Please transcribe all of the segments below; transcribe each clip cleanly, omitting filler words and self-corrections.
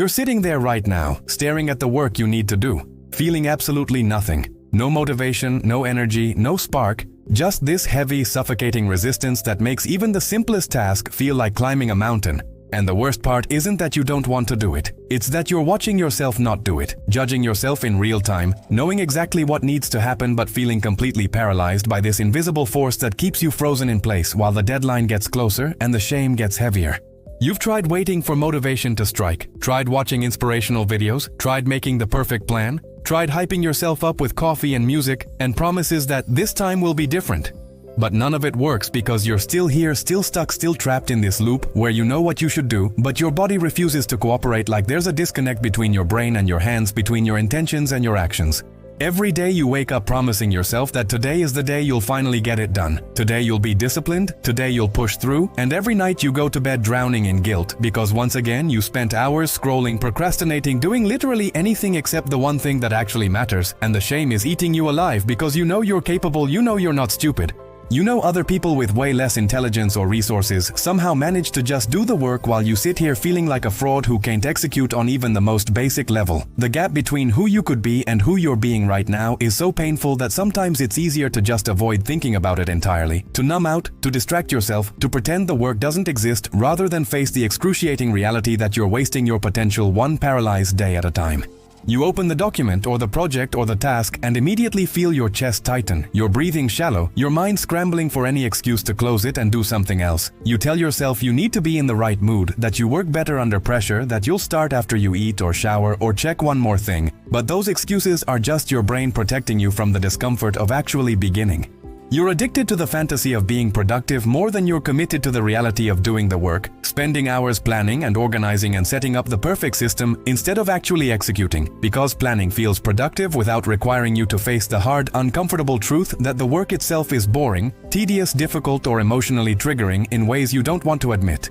You're sitting there right now, staring at the work you need to do, feeling absolutely nothing. No motivation, no energy, no spark, just this heavy, suffocating resistance that makes even the simplest task feel like climbing a mountain. And the worst part isn't that you don't want to do it. It's that you're watching yourself not do it, judging yourself in real time, knowing exactly what needs to happen but feeling completely paralyzed by this invisible force that keeps you frozen in place while the deadline gets closer and the shame gets heavier. You've tried waiting for motivation to strike, tried watching inspirational videos, tried making the perfect plan, tried hyping yourself up with coffee and music and promises that this time will be different. But none of it works because you're still here, still stuck, still trapped in this loop where you know what you should do, but your body refuses to cooperate, like there's a disconnect between your brain and your hands, between your intentions and your actions. Every day you wake up promising yourself that today is the day you'll finally get it done. Today you'll be disciplined, today you'll push through, and every night you go to bed drowning in guilt because once again you spent hours scrolling, procrastinating, doing literally anything except the one thing that actually matters, and the shame is eating you alive because you know you're capable, you know you're not stupid. You know other people with way less intelligence or resources somehow manage to just do the work while you sit here feeling like a fraud who can't execute on even the most basic level. The gap between who you could be and who you're being right now is so painful that sometimes it's easier to just avoid thinking about it entirely, to numb out, to distract yourself, to pretend the work doesn't exist rather than face the excruciating reality that you're wasting your potential one paralyzed day at a time. You open the document or the project or the task and immediately feel your chest tighten, your breathing shallow, your mind scrambling for any excuse to close it and do something else. You tell yourself you need to be in the right mood, that you work better under pressure, that you'll start after you eat or shower or check one more thing. But those excuses are just your brain protecting you from the discomfort of actually beginning. You're addicted to the fantasy of being productive more than you're committed to the reality of doing the work, spending hours planning and organizing and setting up the perfect system instead of actually executing, because planning feels productive without requiring you to face the hard, uncomfortable truth that the work itself is boring, tedious, difficult, or emotionally triggering in ways you don't want to admit.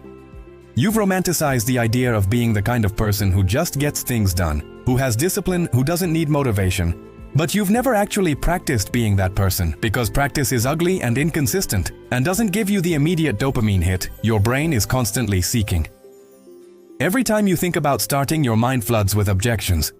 You've romanticized the idea of being the kind of person who just gets things done, who has discipline, who doesn't need motivation. But you've never actually practiced being that person because practice is ugly and inconsistent and doesn't give you the immediate dopamine hit your brain is constantly seeking. Every time you think about starting, your mind floods with objections.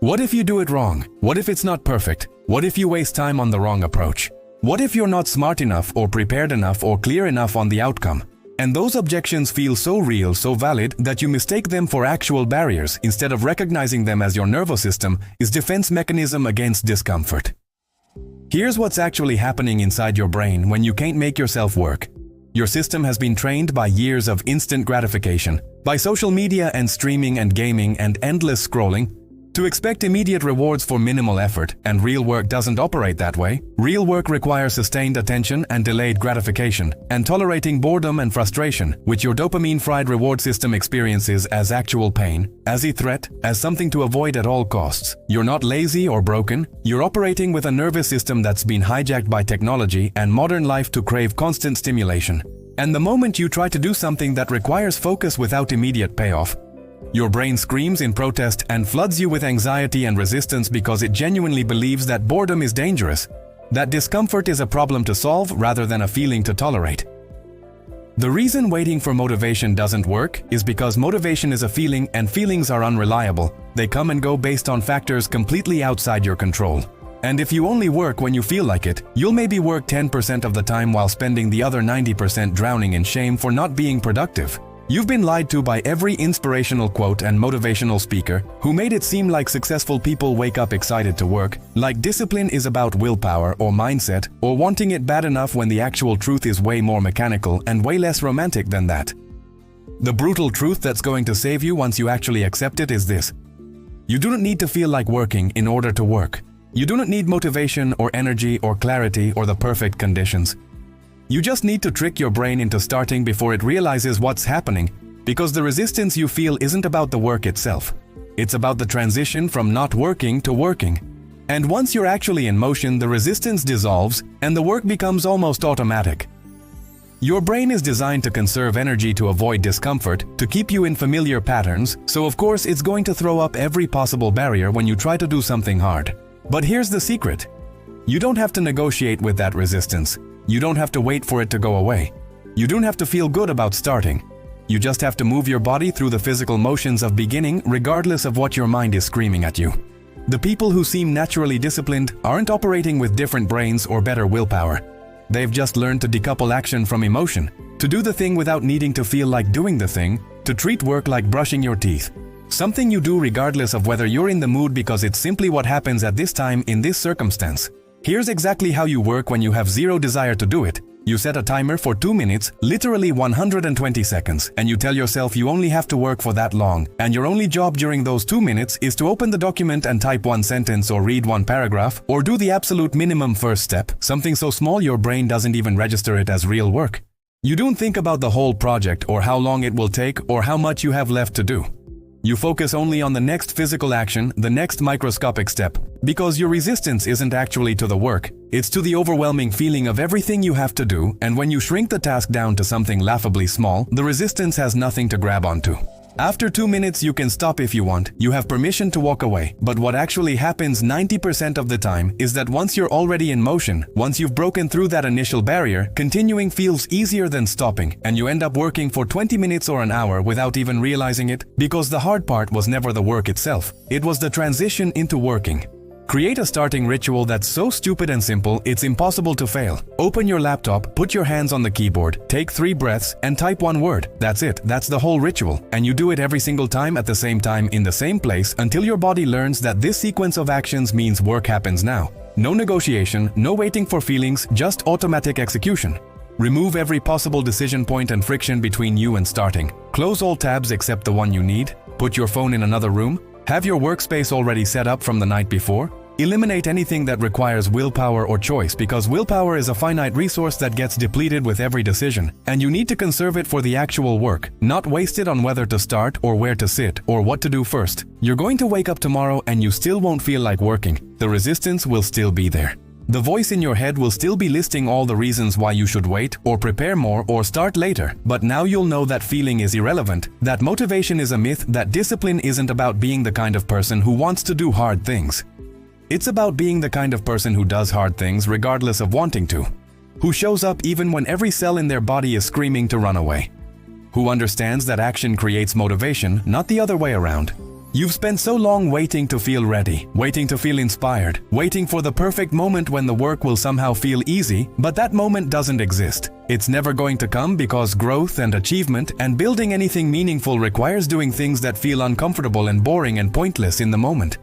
What if you do it wrong? What if it's not perfect? What if you waste time on the wrong approach? What if you're not smart enough or prepared enough or clear enough on the outcome? And those objections feel so real, so valid, that you mistake them for actual barriers instead of recognizing them as your nervous system is defense mechanism against discomfort. Here's what's actually happening inside your brain when you can't make yourself work. Your system has been trained by years of instant gratification, by social media and streaming and gaming and endless scrolling, to expect immediate rewards for minimal effort, and real work doesn't operate that way. Real work requires sustained attention and delayed gratification, and tolerating boredom and frustration, which your dopamine-fried reward system experiences as actual pain, as a threat, as something to avoid at all costs. You're not lazy or broken, you're operating with a nervous system that's been hijacked by technology and modern life to crave constant stimulation. And the moment you try to do something that requires focus without immediate payoff, your brain screams in protest and floods you with anxiety and resistance because it genuinely believes that boredom is dangerous, that discomfort is a problem to solve rather than a feeling to tolerate. The reason waiting for motivation doesn't work is because motivation is a feeling and feelings are unreliable. They come and go based on factors completely outside your control. And if you only work when you feel like it, you'll maybe work 10% of the time while spending the other 90% drowning in shame for not being productive. You've been lied to by every inspirational quote and motivational speaker who made it seem like successful people wake up excited to work, like discipline is about willpower or mindset, or wanting it bad enough when the actual truth is way more mechanical and way less romantic than that. The brutal truth that's going to save you once you actually accept it is this: you do not need to feel like working in order to work. You do not need motivation or energy or clarity or the perfect conditions. You just need to trick your brain into starting before it realizes what's happening, because the resistance you feel isn't about the work itself. It's about the transition from not working to working. And once you're actually in motion, the resistance dissolves and the work becomes almost automatic. Your brain is designed to conserve energy to avoid discomfort, to keep you in familiar patterns, so of course it's going to throw up every possible barrier when you try to do something hard. But here's the secret. You don't have to negotiate with that resistance. You don't have to wait for it to go away. You don't have to feel good about starting. You just have to move your body through the physical motions of beginning regardless of what your mind is screaming at you. The people who seem naturally disciplined aren't operating with different brains or better willpower. They've just learned to decouple action from emotion, to do the thing without needing to feel like doing the thing, to treat work like brushing your teeth. Something you do regardless of whether you're in the mood because it's simply what happens at this time in this circumstance. Here's exactly how you work when you have zero desire to do it. You set a timer for 2 minutes, literally 120 seconds, and you tell yourself you only have to work for that long, and your only job during those 2 minutes is to open the document and type one sentence or read one paragraph, or do the absolute minimum first step, something so small your brain doesn't even register it as real work. You don't think about the whole project or how long it will take or how much you have left to do. You focus only on the next physical action, the next microscopic step, because your resistance isn't actually to the work, it's to the overwhelming feeling of everything you have to do, and when you shrink the task down to something laughably small, the resistance has nothing to grab onto. After 2 minutes you can stop if you want, you have permission to walk away, but what actually happens 90% of the time is that once you're already in motion, once you've broken through that initial barrier, continuing feels easier than stopping, and you end up working for 20 minutes or an hour without even realizing it, because the hard part was never the work itself, it was the transition into working. Create a starting ritual that's so stupid and simple it's impossible to fail. Open your laptop, put your hands on the keyboard, take 3 breaths, and type one word. That's it, that's the whole ritual. And you do it every single time at the same time in the same place until your body learns that this sequence of actions means work happens now. No negotiation, no waiting for feelings, just automatic execution. Remove every possible decision point and friction between you and starting. Close all tabs except the one you need. Put your phone in another room. Have your workspace already set up from the night before. Eliminate anything that requires willpower or choice because willpower is a finite resource that gets depleted with every decision, and you need to conserve it for the actual work, not waste it on whether to start or where to sit or what to do first. You're going to wake up tomorrow and you still won't feel like working. The resistance will still be there. The voice in your head will still be listing all the reasons why you should wait or prepare more or start later, but now you'll know that feeling is irrelevant, that motivation is a myth, that discipline isn't about being the kind of person who wants to do hard things. It's about being the kind of person who does hard things regardless of wanting to, who shows up even when every cell in their body is screaming to run away, who understands that action creates motivation, not the other way around. You've spent so long waiting to feel ready, waiting to feel inspired, waiting for the perfect moment when the work will somehow feel easy, but that moment doesn't exist. It's never going to come because growth and achievement and building anything meaningful requires doing things that feel uncomfortable and boring and pointless in the moment.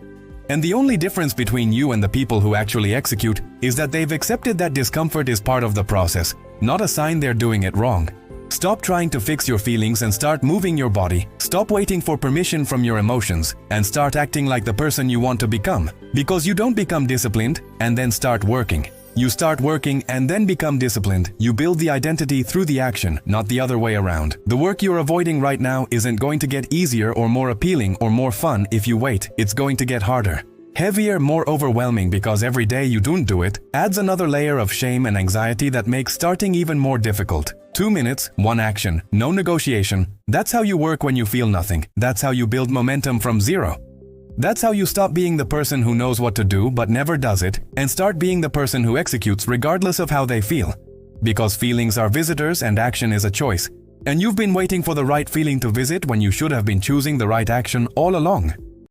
And the only difference between you and the people who actually execute is that they've accepted that discomfort is part of the process, not a sign they're doing it wrong. Stop trying to fix your feelings and start moving your body. Stop waiting for permission from your emotions and start acting like the person you want to become. Because you don't become disciplined and then start working. You start working and then become disciplined. You build the identity through the action, not the other way around. The work you're avoiding right now isn't going to get easier or more appealing or more fun if you wait. It's going to get harder. Heavier, more overwhelming because every day you don't do it adds another layer of shame and anxiety that makes starting even more difficult. 2 minutes, one action, no negotiation. That's how you work when you feel nothing. That's how you build momentum from zero. That's how you stop being the person who knows what to do but never does it and start being the person who executes regardless of how they feel. Because feelings are visitors and action is a choice. And you've been waiting for the right feeling to visit when you should have been choosing the right action all along.